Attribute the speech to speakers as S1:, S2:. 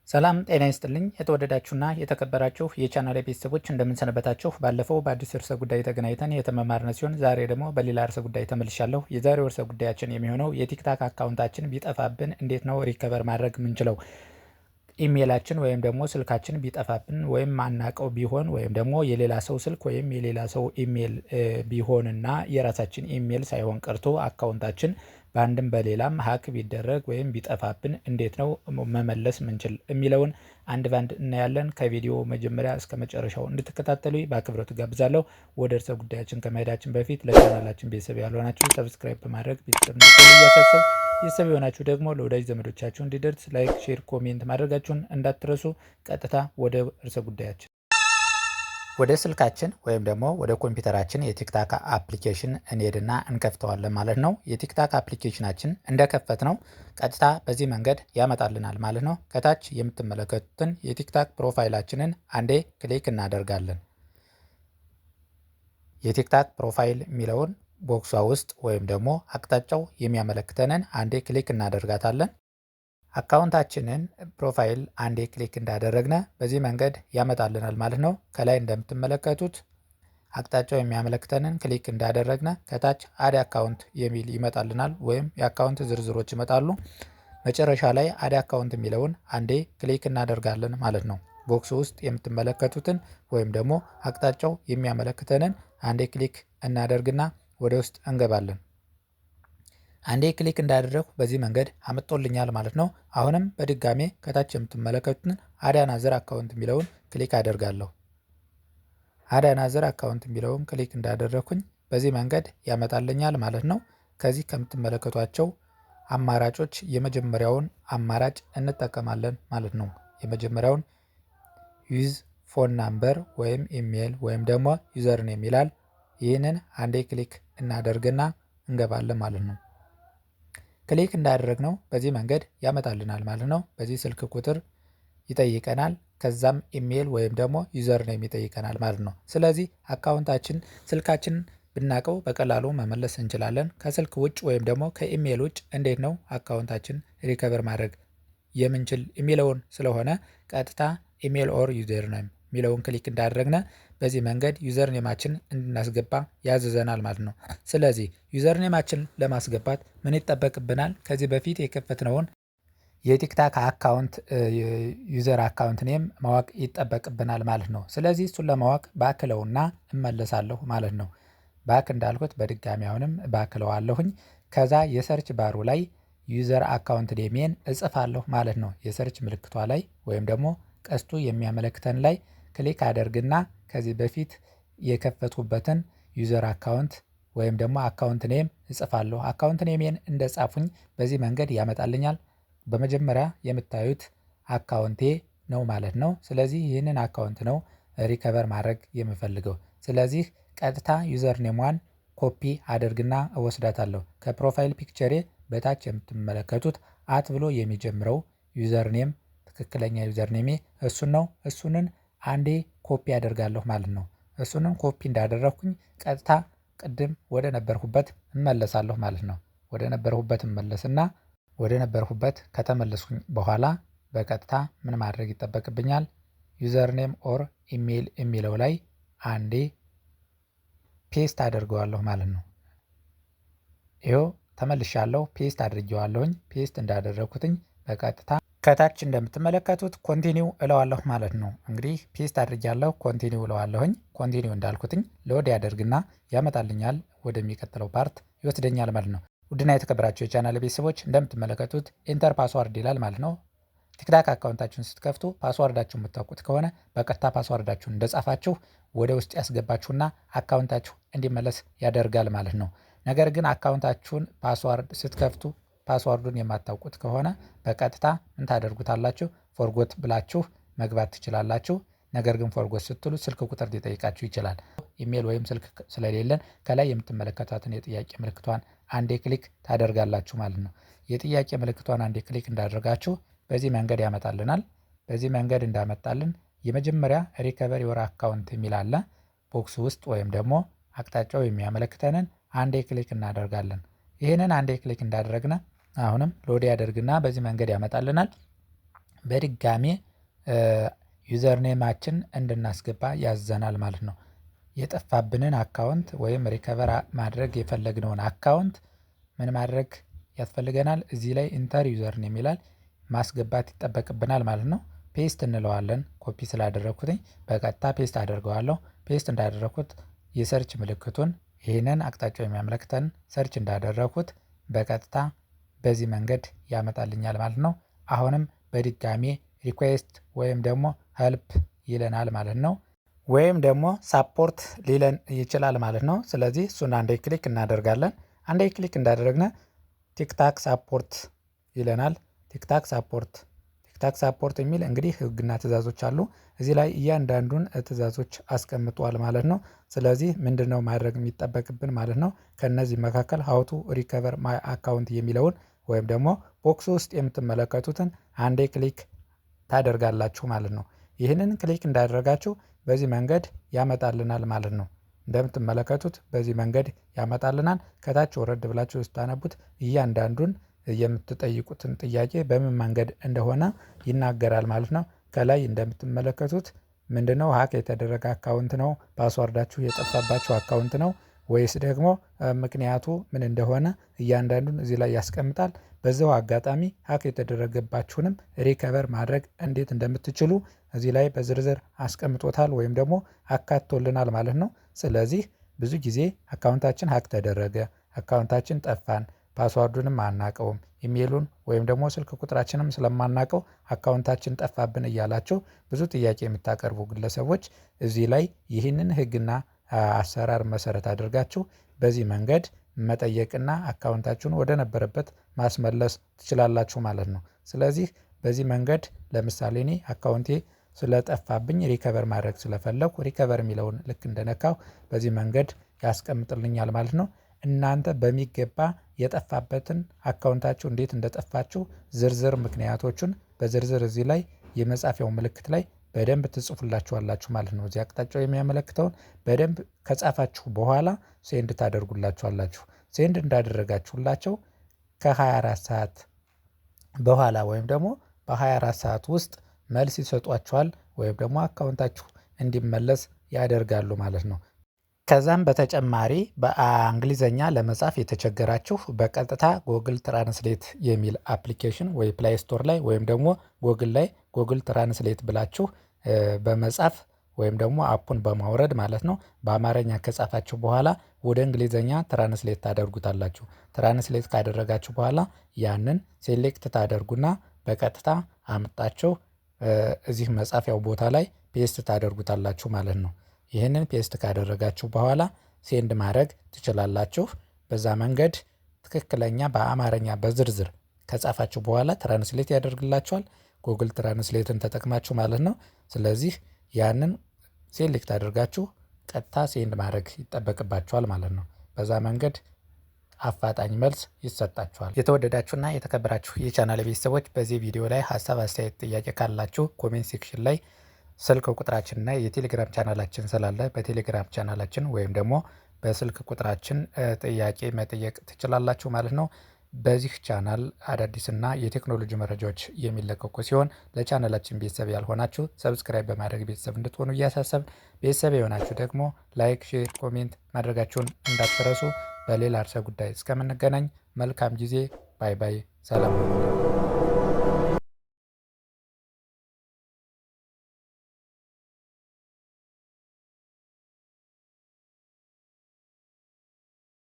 S1: ሰላም ጤና ይስጥልኝ የተወደዳችሁና የተከበራችሁ የቻናሌ ቤተሰቦች እንደምንሰነበታችሁ። ባለፈው በአዲስ ርዕሰ ጉዳይ ተገናኝተን የተመማርነ ሲሆን ዛሬ ደግሞ በሌላ ርዕሰ ጉዳይ ተመልሻለሁ። የዛሬው ርዕሰ ጉዳያችን የሚሆነው የቲክታክ አካውንታችን ቢጠፋብን እንዴት ነው ሪከቨር ማድረግ ምንችለው? ኢሜላችን ወይም ደግሞ ስልካችን ቢጠፋብን ወይም ማናቀው ቢሆን ወይም ደግሞ የሌላ ሰው ስልክ ወይም የሌላ ሰው ኢሜል ቢሆንና የራሳችን ኢሜል ሳይሆን ቀርቶ አካውንታችን በአንድም በሌላም ሀክ ቢደረግ ወይም ቢጠፋብን እንዴት ነው መመለስ ምንችል የሚለውን አንድ ባንድ እናያለን። ከቪዲዮ መጀመሪያ እስከ መጨረሻው እንድትከታተሉ በአክብሮት ጋብዛለሁ። ወደ ርዕሰ ጉዳያችን ከመሄዳችን በፊት ለቻናላችን ቤተሰብ ያልሆናችሁ ሰብስክራይብ በማድረግ ቤተሰብ እያሳሰቡ ቤተሰብ የሆናችሁ ደግሞ ለወዳጅ ዘመዶቻችሁ እንዲደርስ ላይክ፣ ሼር፣ ኮሜንት ማድረጋችሁን እንዳትረሱ። ቀጥታ ወደ ርዕሰ ጉዳያችን ወደ ስልካችን ወይም ደግሞ ወደ ኮምፒውተራችን የቲክታክ አፕሊኬሽን እንሄድና እንከፍተዋለን ማለት ነው። የቲክታክ አፕሊኬሽናችን እንደከፈት ነው ቀጥታ በዚህ መንገድ ያመጣልናል ማለት ነው። ከታች የምትመለከቱትን የቲክታክ ፕሮፋይላችንን አንዴ ክሊክ እናደርጋለን። የቲክታክ ፕሮፋይል የሚለውን ቦክሷ ውስጥ ወይም ደግሞ አቅጣጫው የሚያመለክተንን አንዴ ክሊክ እናደርጋታለን። አካውንታችንን ፕሮፋይል አንዴ ክሊክ እንዳደረግነ በዚህ መንገድ ያመጣልናል ማለት ነው። ከላይ እንደምትመለከቱት አቅጣጫው የሚያመለክተንን ክሊክ እንዳደረግነ ከታች አድ አካውንት የሚል ይመጣልናል ወይም የአካውንት ዝርዝሮች ይመጣሉ። መጨረሻ ላይ አድ አካውንት የሚለውን አንዴ ክሊክ እናደርጋለን ማለት ነው። ቦክስ ውስጥ የምትመለከቱትን ወይም ደግሞ አቅጣጫው የሚያመለክተንን አንዴ ክሊክ እናደርግና ወደ ውስጥ እንገባለን። አንዴ ክሊክ እንዳደረኩ በዚህ መንገድ አመጣልኛል ማለት ነው። አሁንም በድጋሜ ከታች የምትመለከቱትን አድ አናዘር አካውንት የሚለውን ክሊክ አደርጋለሁ። አድ አናዘር አካውንት የሚለውን ክሊክ እንዳደረኩኝ በዚህ መንገድ ያመጣልኛል ማለት ነው። ከዚህ ከምትመለከቷቸው አማራጮች የመጀመሪያውን አማራጭ እንጠቀማለን ማለት ነው። የመጀመሪያውን ዩዝ ፎን ናምበር ወይም ኢሜል ወይም ደግሞ ዩዘርኔም ይላል። ይህንን አንዴ ክሊክ እናደርግና እንገባለን ማለት ነው። ክሊክ እንዳደረግነው በዚህ መንገድ ያመጣልናል ማለት ነው። በዚህ ስልክ ቁጥር ይጠይቀናል። ከዛም ኢሜል ወይም ደግሞ ዩዘርኔም ይጠይቀናል ማለት ነው። ስለዚህ አካውንታችን ስልካችን ብናቀው በቀላሉ መመለስ እንችላለን። ከስልክ ውጭ ወይም ደግሞ ከኢሜል ውጭ እንዴት ነው አካውንታችን ሪከቨር ማድረግ የምንችል የሚለውን ስለሆነ ቀጥታ ኢሜል ኦር ዩዘርኔም የሚለውን ክሊክ እንዳደረግነ በዚህ መንገድ ዩዘርኔማችን እንድናስገባ ያዘዘናል ማለት ነው። ስለዚህ ዩዘርኔማችን ለማስገባት ምን ይጠበቅብናል? ከዚህ በፊት የከፈትነውን የቲክታክ አካውንት ዩዘር አካውንት ኔም ማወቅ ይጠበቅብናል ማለት ነው። ስለዚህ እሱን ለማወቅ ባክለውና እመለሳለሁ ማለት ነው። ባክ እንዳልኩት በድጋሚ አሁንም ባክለዋለሁኝ። ከዛ የሰርች ባሩ ላይ ዩዘር አካውንት ኔሜን እጽፋለሁ ማለት ነው። የሰርች ምልክቷ ላይ ወይም ደግሞ ቀስቱ የሚያመለክተን ላይ ክሊክ አደርግና ከዚህ በፊት የከፈቱበትን ዩዘር አካውንት ወይም ደግሞ አካውንት ኔም እጽፋለሁ። አካውንት ኔሜን እንደጻፉኝ በዚህ መንገድ ያመጣልኛል። በመጀመሪያ የምታዩት አካውንቴ ነው ማለት ነው። ስለዚህ ይህንን አካውንት ነው ሪከቨር ማድረግ የምፈልገው። ስለዚህ ቀጥታ ዩዘር ኔሟን ኮፒ አደርግና እወስዳታለሁ። ከፕሮፋይል ፒክቸሬ በታች የምትመለከቱት አት ብሎ የሚጀምረው ዩዘር ኔም ትክክለኛ ዩዘር ኔሜ እሱን ነው። እሱንን አንዴ ኮፒ አደርጋለሁ ማለት ነው። እሱንም ኮፒ እንዳደረኩኝ ቀጥታ ቅድም ወደ ነበርኩበት እመለሳለሁ ማለት ነው። ወደ ነበርኩበት እመለስና ወደ ነበርኩበት ከተመለስኩኝ በኋላ በቀጥታ ምን ማድረግ ይጠበቅብኛል? ዩዘርኔም ኦር ኢሜል የሚለው ላይ አንዴ ፔስት አደርገዋለሁ ማለት ነው። ይኸው ተመልሻለሁ። ፔስት አድርጌዋለሁኝ። ፔስት እንዳደረኩትኝ በቀጥታ ከታች እንደምትመለከቱት ኮንቲኒው እለዋለሁ ማለት ነው። እንግዲህ ፔስት አድርጌያለሁ። ኮንቲኒው እለዋለሁኝ። ኮንቲኒው እንዳልኩትኝ ሎድ ያደርግና ያመጣልኛል። ወደሚቀጥለው ፓርት ይወስደኛል ማለት ነው። ውድና የተከበራችሁ የቻናል ቤተሰቦች እንደምትመለከቱት ኢንተር ፓስዋርድ ይላል ማለት ነው። ቲክታክ አካውንታችሁን ስትከፍቱ ፓስዋርዳችሁን የምታውቁት ከሆነ በቀጥታ ፓስዋርዳችሁን እንደጻፋችሁ ወደ ውስጥ ያስገባችሁና አካውንታችሁ እንዲመለስ ያደርጋል ማለት ነው። ነገር ግን አካውንታችሁን ፓስዋርድ ስትከፍቱ ፓስዋርዱን የማታውቁት ከሆነ በቀጥታ ምን ታደርጉታላችሁ? ፎርጎት ብላችሁ መግባት ትችላላችሁ። ነገር ግን ፎርጎት ስትሉ ስልክ ቁጥር ሊጠይቃችሁ ይችላል። ኢሜል ወይም ስልክ ስለሌለን ከላይ የምትመለከቷትን የጥያቄ ምልክቷን አንዴ ክሊክ ታደርጋላችሁ ማለት ነው። የጥያቄ ምልክቷን አንዴ ክሊክ እንዳደረጋችሁ በዚህ መንገድ ያመጣልናል። በዚህ መንገድ እንዳመጣልን የመጀመሪያ ሪከቨር ዮር አካውንት የሚል አለ። ቦክስ ውስጥ ወይም ደግሞ አቅጣጫው የሚያመለክተንን አንዴ ክሊክ እናደርጋለን። ይህንን አንዴ ክሊክ እንዳደረግነ አሁንም ሎድ ያደርግና በዚህ መንገድ ያመጣልናል። በድጋሜ ዩዘርኔማችን እንድናስገባ ያዘናል ማለት ነው። የጠፋብንን አካውንት ወይም ሪከቨር ማድረግ የፈለግነውን አካውንት ምን ማድረግ ያስፈልገናል? እዚህ ላይ ኢንተር ዩዘርኔም ይላል ማስገባት ይጠበቅብናል ማለት ነው። ፔስት እንለዋለን። ኮፒ ስላደረኩትኝ በቀጥታ ፔስት አደርገዋለሁ። ፔስት እንዳደረኩት የሰርች ምልክቱን ይህንን አቅጣጫው የሚያመለክተን ሰርች እንዳደረኩት በቀጥታ በዚህ መንገድ ያመጣልኛል ማለት ነው። አሁንም በድጋሜ ሪኩዌስት ወይም ደግሞ ሄልፕ ይለናል ማለት ነው። ወይም ደግሞ ሳፖርት ሊለን ይችላል ማለት ነው። ስለዚህ እሱን አንዴ ክሊክ እናደርጋለን። አንዴ ክሊክ እንዳደረግነ ቲክታክ ሳፖርት ይለናል። ቲክታክ ሳፖርት የሚል እንግዲህ ህግና ትእዛዞች አሉ። እዚህ ላይ እያንዳንዱን ትእዛዞች አስቀምጧል ማለት ነው። ስለዚህ ምንድነው ማድረግ የሚጠበቅብን ማለት ነው? ከነዚህ መካከል ሀውቱ ሪከቨር ማይ አካውንት የሚለውን ወይም ደግሞ ቦክስ ውስጥ የምትመለከቱትን አንዴ ክሊክ ታደርጋላችሁ ማለት ነው። ይህንን ክሊክ እንዳደረጋችሁ በዚህ መንገድ ያመጣልናል ማለት ነው። እንደምትመለከቱት በዚህ መንገድ ያመጣልናል። ከታች ወረድ ብላችሁ ስታነቡት እያንዳንዱን የምትጠይቁትን ጥያቄ በምን መንገድ እንደሆነ ይናገራል ማለት ነው። ከላይ እንደምትመለከቱት ምንድነው ሀክ የተደረገ አካውንት ነው፣ ፓስዋርዳችሁ የጠፋባችሁ አካውንት ነው ወይስ ደግሞ ምክንያቱ ምን እንደሆነ እያንዳንዱን እዚህ ላይ ያስቀምጣል። በዛው አጋጣሚ ሀክ የተደረገባችሁንም ሪከቨር ማድረግ እንዴት እንደምትችሉ እዚህ ላይ በዝርዝር አስቀምጦታል ወይም ደግሞ አካቶልናል ማለት ነው። ስለዚህ ብዙ ጊዜ አካውንታችን ሀክ ተደረገ፣ አካውንታችን ጠፋን፣ ፓስዋርዱንም አናቀውም፣ ኢሜሉን ወይም ደግሞ ስልክ ቁጥራችንም ስለማናቀው አካውንታችን ጠፋብን እያላችሁ ብዙ ጥያቄ የምታቀርቡ ግለሰቦች እዚህ ላይ ይህንን ህግና አሰራር መሰረት አድርጋችሁ በዚህ መንገድ መጠየቅና አካውንታችሁን ወደ ነበረበት ማስመለስ ትችላላችሁ ማለት ነው። ስለዚህ በዚህ መንገድ ለምሳሌ እኔ አካውንቴ ስለጠፋብኝ ሪከቨር ማድረግ ስለፈለኩ ሪከቨር የሚለውን ልክ እንደነካው በዚህ መንገድ ያስቀምጥልኛል ማለት ነው። እናንተ በሚገባ የጠፋበትን አካውንታችሁ እንዴት እንደጠፋችሁ ዝርዝር ምክንያቶቹን በዝርዝር እዚህ ላይ የመጻፊያው ምልክት ላይ በደንብ ትጽፉላችኋላችሁ ማለት ነው። እዚህ አቅጣጫው የሚያመለክተውን በደንብ ከጻፋችሁ በኋላ ሴንድ ታደርጉላችኋላችሁ። ሴንድ እንዳደረጋችሁላቸው ከ24 ሰዓት በኋላ ወይም ደግሞ በ24 ሰዓት ውስጥ መልስ ይሰጧችኋል ወይም ደግሞ አካውንታችሁ እንዲመለስ ያደርጋሉ ማለት ነው። ከዛም በተጨማሪ በእንግሊዘኛ ለመጻፍ የተቸገራችሁ በቀጥታ ጎግል ትራንስሌት የሚል አፕሊኬሽን ወይ ፕላይ ስቶር ላይ ወይም ደግሞ ጎግል ላይ ጎግል ትራንስሌት ብላችሁ በመጻፍ ወይም ደግሞ አፑን በማውረድ ማለት ነው በአማርኛ ከጻፋችሁ በኋላ ወደ እንግሊዘኛ ትራንስሌት ታደርጉታላችሁ። ትራንስሌት ካደረጋችሁ በኋላ ያንን ሴሌክት ታደርጉና በቀጥታ አምጣችሁ እዚህ መጻፊያው ቦታ ላይ ፔስት ታደርጉታላችሁ ማለት ነው። ይህንን ፔስት ካደረጋችሁ በኋላ ሴንድ ማድረግ ትችላላችሁ። በዛ መንገድ ትክክለኛ በአማርኛ በዝርዝር ከጻፋችሁ በኋላ ትራንስሌት ያደርግላችኋል። ጉግል ትራንስሌትን ተጠቅማችሁ ማለት ነው። ስለዚህ ያንን ሴሌክት አድርጋችሁ ቀጥታ ሴንድ ማድረግ ይጠበቅባችኋል ማለት ነው። በዛ መንገድ አፋጣኝ መልስ ይሰጣችኋል። የተወደዳችሁና የተከበራችሁ የቻናል ቤተሰቦች በዚህ ቪዲዮ ላይ ሀሳብ፣ አስተያየት፣ ጥያቄ ካላችሁ ኮሜንት ሴክሽን ላይ ስልክ ቁጥራችንና የቴሌግራም ቻናላችን ስላለ በቴሌግራም ቻናላችን ወይም ደግሞ በስልክ ቁጥራችን ጥያቄ መጠየቅ ትችላላችሁ ማለት ነው። በዚህ ቻናል አዳዲስና የቴክኖሎጂ መረጃዎች የሚለቀቁ ሲሆን ለቻናላችን ቤተሰብ ያልሆናችሁ ሰብስክራይብ በማድረግ ቤተሰብ እንድትሆኑ እያሳሰብ፣ ቤተሰብ የሆናችሁ ደግሞ ላይክ፣ ሼር፣ ኮሜንት ማድረጋችሁን እንዳትረሱ። በሌላ ርዕሰ ጉዳይ እስከምንገናኝ መልካም ጊዜ። ባይ ባይ። ሰላም።